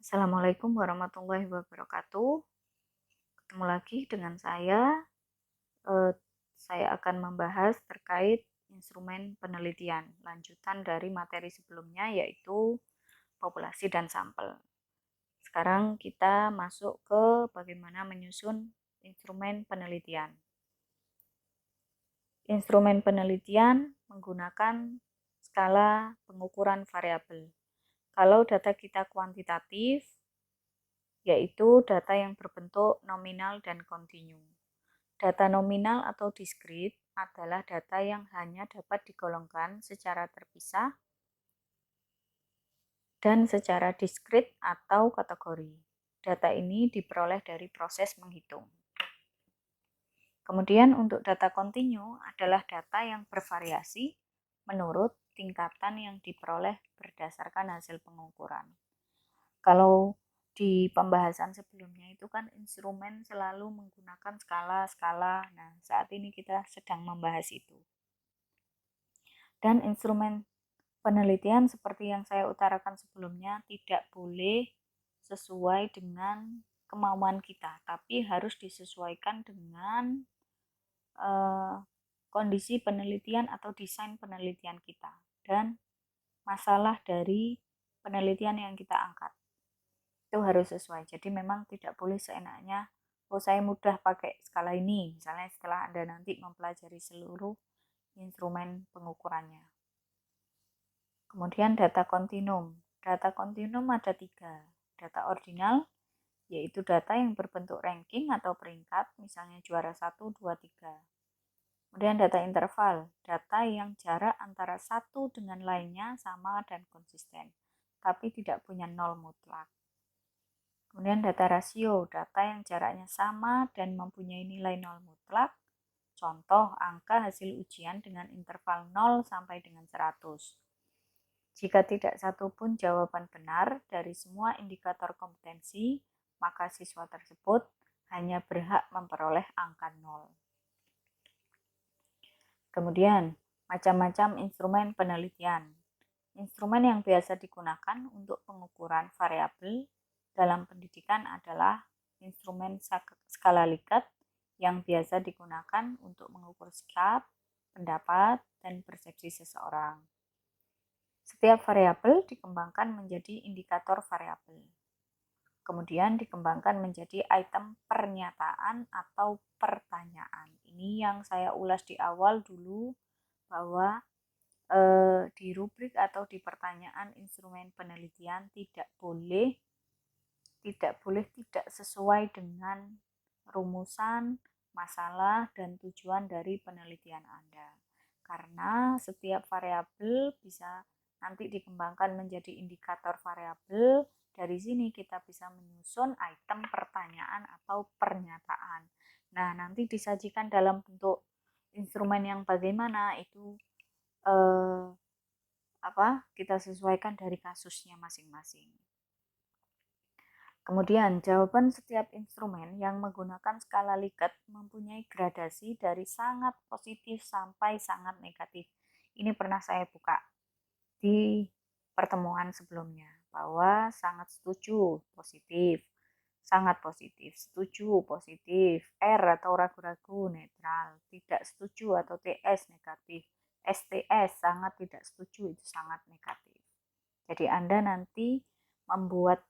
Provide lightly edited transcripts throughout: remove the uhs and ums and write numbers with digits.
Assalamualaikum warahmatullahi wabarakatuh. Ketemu lagi dengan saya. Saya akan membahas terkait instrumen penelitian, lanjutan dari materi sebelumnya yaitu populasi dan sampel. Sekarang kita masuk ke bagaimana menyusun instrumen penelitian. Instrumen penelitian menggunakan skala pengukuran variabel. Kalau data kita kuantitatif, yaitu data yang berbentuk nominal dan kontinu. Data nominal atau diskrit adalah data yang hanya dapat digolongkan secara terpisah dan secara diskrit atau kategori. Data ini diperoleh dari proses menghitung. Kemudian untuk data kontinu adalah data yang bervariasi menurut tingkatan yang diperoleh berdasarkan hasil pengukuran. Kalau di pembahasan sebelumnya itu kan instrumen selalu menggunakan skala-skala. Nah, saat ini kita sedang membahas itu. Dan instrumen penelitian seperti yang saya utarakan sebelumnya tidak boleh sesuai dengan kemauan kita, tapi harus disesuaikan dengan kondisi penelitian atau desain penelitian kita dan masalah dari penelitian yang kita angkat. Itu harus sesuai. Jadi memang tidak boleh seenaknya, oh saya mudah pakai skala ini, misalnya setelah Anda nanti mempelajari seluruh instrumen pengukurannya. Kemudian data kontinum. Data kontinum ada 3. Data ordinal, yaitu data yang berbentuk ranking atau peringkat, misalnya juara 1, 2, 3. Kemudian data interval, data yang jarak antara satu dengan lainnya sama dan konsisten, tapi tidak punya nol mutlak. Kemudian data rasio, data yang jaraknya sama dan mempunyai nilai nol mutlak. Contoh angka hasil ujian dengan interval 0 sampai dengan 100. Jika tidak satu pun jawaban benar dari semua indikator kompetensi, maka siswa tersebut hanya berhak memperoleh angka 0. Kemudian, macam-macam instrumen penelitian. Instrumen yang biasa digunakan untuk pengukuran variabel dalam pendidikan adalah instrumen skala Likert yang biasa digunakan untuk mengukur sikap, pendapat, dan persepsi seseorang. Setiap variabel dikembangkan menjadi indikator variabel. Kemudian dikembangkan menjadi item pernyataan atau pertanyaan. Ini yang saya ulas di awal dulu bahwa di rubrik atau di pertanyaan instrumen penelitian tidak boleh tidak sesuai dengan rumusan, masalah, dan tujuan dari penelitian Anda. Karena setiap variabel bisa nanti dikembangkan menjadi indikator variabel. Dari sini kita bisa menyusun item pertanyaan atau pernyataan. Nah, nanti disajikan dalam bentuk instrumen yang bagaimana itu kita sesuaikan dari kasusnya masing-masing. Kemudian, jawaban setiap instrumen yang menggunakan skala Likert mempunyai gradasi dari sangat positif sampai sangat negatif. Ini pernah saya buka di pertemuan sebelumnya, bahwa sangat setuju, positif, sangat positif, setuju, positif, R atau ragu-ragu, netral, tidak setuju atau TS, negatif, STS, sangat tidak setuju, itu sangat negatif. Jadi Anda nanti membuat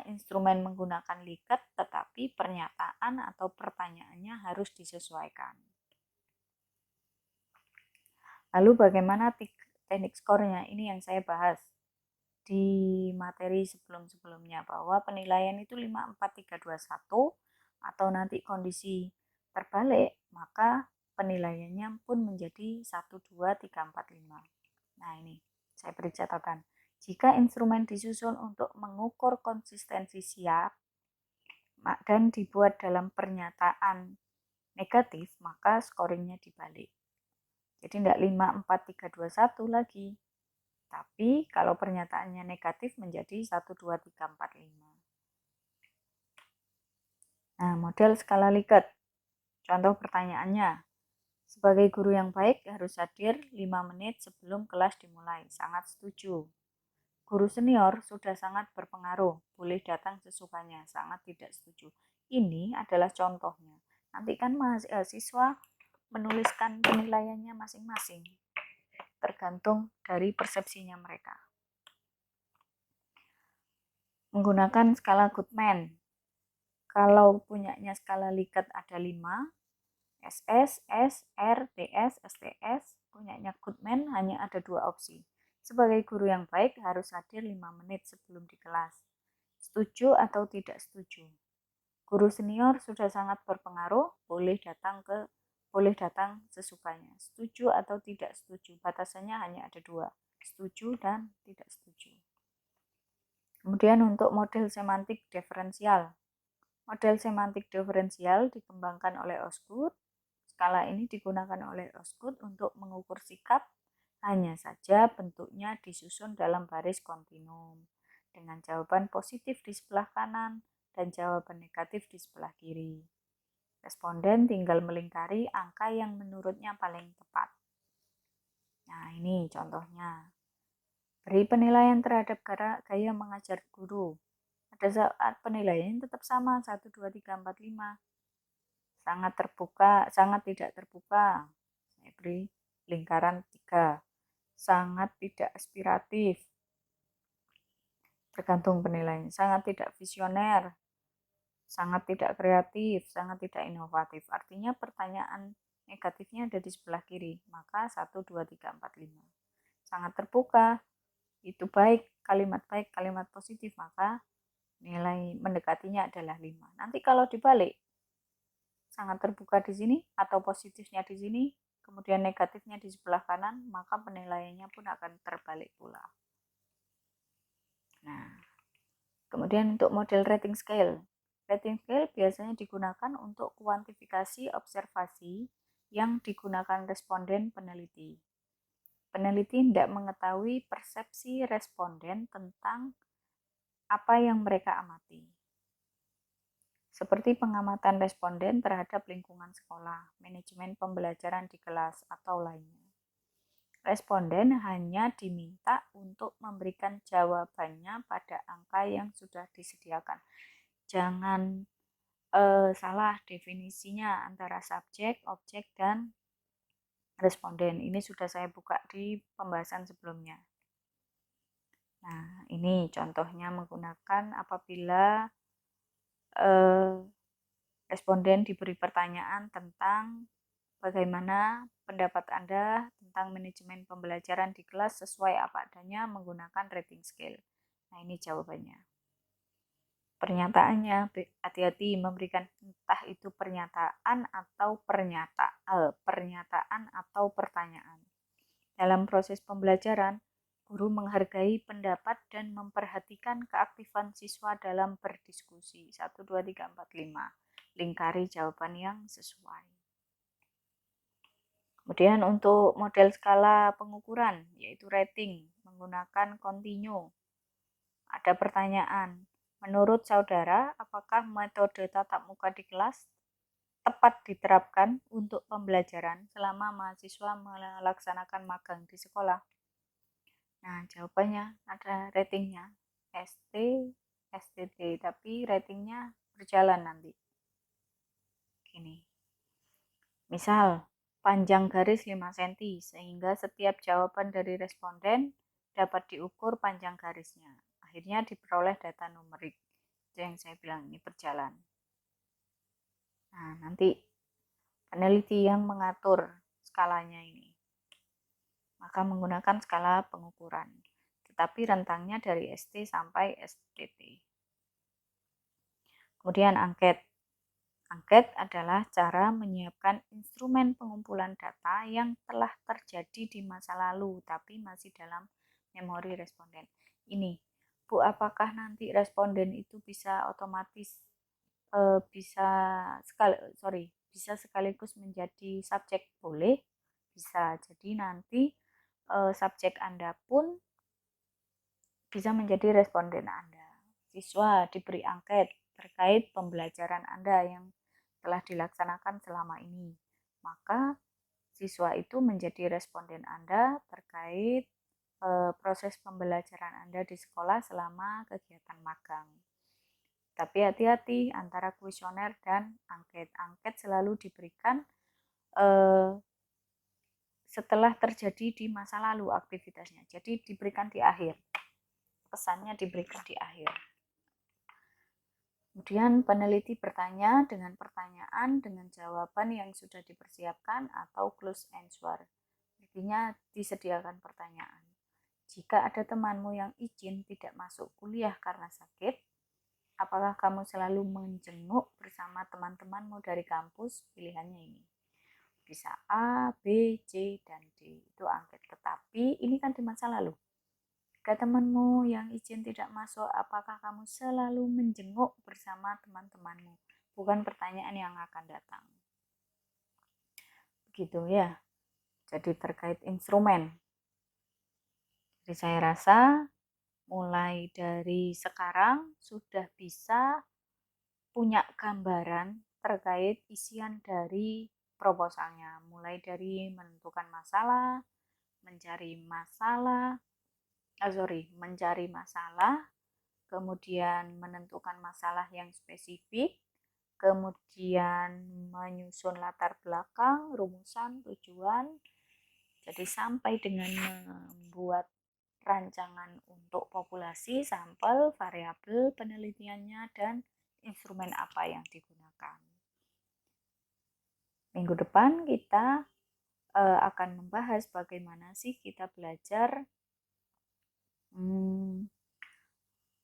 instrumen menggunakan Likert, tetapi pernyataan atau pertanyaannya harus disesuaikan. Lalu bagaimana teknik skornya? Ini yang saya bahas di materi sebelum-sebelumnya, bahwa penilaian itu 5, 4, 3, 2, 1, atau nanti kondisi terbalik, maka penilaiannya pun menjadi 1, 2, 3, 4, 5. Nah ini, saya beri catatan. Jika instrumen disusun untuk mengukur konsistensi siap dan dibuat dalam pernyataan negatif, maka scoringnya dibalik. Jadi tidak 5, 4, 3, 2, 1 lagi. Tapi kalau pernyataannya negatif menjadi 1, 2, 3, 4, 5. Nah, model skala Likert. Contoh pertanyaannya. Sebagai guru yang baik harus hadir 5 menit sebelum kelas dimulai. Sangat setuju. Guru senior sudah sangat berpengaruh, boleh datang sesukanya, sangat tidak setuju. Ini adalah contohnya. Nanti kan mahasiswa menuliskan penilaiannya masing-masing, tergantung dari persepsinya mereka. Menggunakan skala Goodman. Kalau punyanya skala Likert ada 5, SS, S, R, DS, STS, punyanya Goodman hanya ada 2 opsi. Sebagai guru yang baik harus hadir 5 menit sebelum di kelas. Setuju atau tidak setuju? Guru senior sudah sangat berpengaruh, boleh datang sesukanya. Setuju atau tidak setuju? Batasannya hanya ada 2, setuju dan tidak setuju. Kemudian untuk model semantik diferensial. Model semantik diferensial dikembangkan oleh Osgood. Skala ini digunakan oleh Osgood untuk mengukur sikap, hanya saja bentuknya disusun dalam baris kontinum, dengan jawaban positif di sebelah kanan dan jawaban negatif di sebelah kiri. Responden tinggal melingkari angka yang menurutnya paling tepat. Nah, ini contohnya. Beri penilaian terhadap gaya mengajar guru. Pada saat penilaian tetap sama, 1, 2, 3, 4, 5. Sangat terbuka, sangat tidak terbuka. Saya beri lingkaran 3. Sangat tidak aspiratif. Tergantung penilaian. Sangat tidak visioner. Sangat tidak kreatif. Sangat tidak inovatif. Artinya pertanyaan negatifnya ada di sebelah kiri. Maka 1, 2, 3, 4, 5. Sangat terbuka. Itu baik, kalimat positif. Maka nilai mendekatinya adalah 5. Nanti kalau dibalik, sangat terbuka di sini atau positifnya di sini, kemudian negatifnya di sebelah kanan, maka penilaiannya pun akan terbalik pula. Nah, kemudian untuk model rating scale. Rating scale biasanya digunakan untuk kuantifikasi observasi yang digunakan responden peneliti. Peneliti tidak mengetahui persepsi responden tentang apa yang mereka amati, seperti pengamatan responden terhadap lingkungan sekolah, manajemen pembelajaran di kelas, atau lainnya. Responden hanya diminta untuk memberikan jawabannya pada angka yang sudah disediakan. Jangan salah definisinya antara subjek, objek, dan responden. Ini sudah saya buka di pembahasan sebelumnya. Nah, ini contohnya menggunakan apabila responden diberi pertanyaan tentang bagaimana pendapat Anda tentang manajemen pembelajaran di kelas sesuai apa adanya menggunakan rating scale. Nah, ini jawabannya. Pernyataannya, hati-hati memberikan entah itu pernyataan atau pertanyaan. Dalam proses pembelajaran, guru menghargai pendapat dan memperhatikan keaktifan siswa dalam berdiskusi. 1, 2, 3, 4, 5. Lingkari jawaban yang sesuai. Kemudian untuk model skala pengukuran, yaitu rating, menggunakan continue. Ada pertanyaan, menurut saudara, apakah metode tatap muka di kelas tepat diterapkan untuk pembelajaran selama mahasiswa melaksanakan magang di sekolah? Nah, jawabannya ada ratingnya, ST, STT, tapi ratingnya berjalan nanti. Gini. Misal, panjang garis 5 cm, sehingga setiap jawaban dari responden dapat diukur panjang garisnya. Akhirnya diperoleh data numerik. Itu yang saya bilang, ini berjalan. Nah, nanti peneliti yang mengatur skalanya ini, maka menggunakan skala pengukuran. Tetapi rentangnya dari ST sampai STT. Kemudian angket. Angket adalah cara menyiapkan instrumen pengumpulan data yang telah terjadi di masa lalu, tapi masih dalam memori responden. Ini, Bu, apakah nanti responden itu bisa otomatis bisa sekaligus menjadi subjek? Boleh, bisa. Jadi nanti subjek Anda pun bisa menjadi responden Anda. Siswa diberi angket terkait pembelajaran Anda yang telah dilaksanakan selama ini. Maka siswa itu menjadi responden Anda terkait proses pembelajaran Anda di sekolah selama kegiatan magang. Tapi hati-hati antara kuesioner dan angket. Angket selalu diberikan setelah terjadi di masa lalu aktivitasnya. Jadi diberikan di akhir. Pesannya diberikan di akhir. Kemudian peneliti bertanya dengan pertanyaan dengan jawaban yang sudah dipersiapkan atau close answer. Artinya disediakan pertanyaan. Jika ada temanmu yang izin tidak masuk kuliah karena sakit, apakah kamu selalu menjenguk bersama teman-temanmu dari kampus? Pilihannya ini. Bisa A, B, C, dan D. Itu angket. Tetapi ini kan di masa lalu. Jika temanmu yang izin tidak masuk, apakah kamu selalu menjenguk bersama teman-temanmu? Bukan pertanyaan yang akan datang. Begitu ya. Jadi terkait instrumen. Jadi saya rasa mulai dari sekarang sudah bisa punya gambaran terkait isian dari proposalnya. Mulai dari menentukan masalah, mencari masalah, kemudian menentukan masalah yang spesifik, kemudian menyusun latar belakang, rumusan, tujuan, jadi sampai dengan membuat rancangan untuk populasi, sampel, variabel penelitiannya, dan instrumen apa yang digunakan. Minggu depan kita akan membahas bagaimana sih kita belajar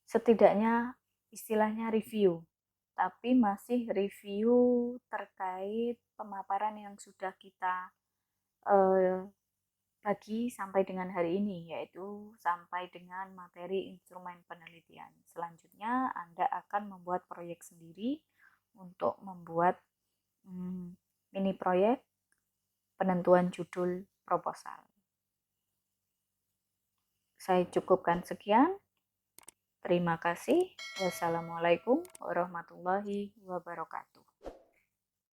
setidaknya istilahnya review, tapi masih review terkait pemaparan yang sudah kita bagi sampai dengan hari ini, yaitu sampai dengan materi instrumen penelitian. Selanjutnya Anda akan membuat proyek sendiri untuk membuat mini proyek penentuan judul proposal. Saya cukupkan sekian. Terima kasih. Wassalamualaikum warahmatullahi wabarakatuh.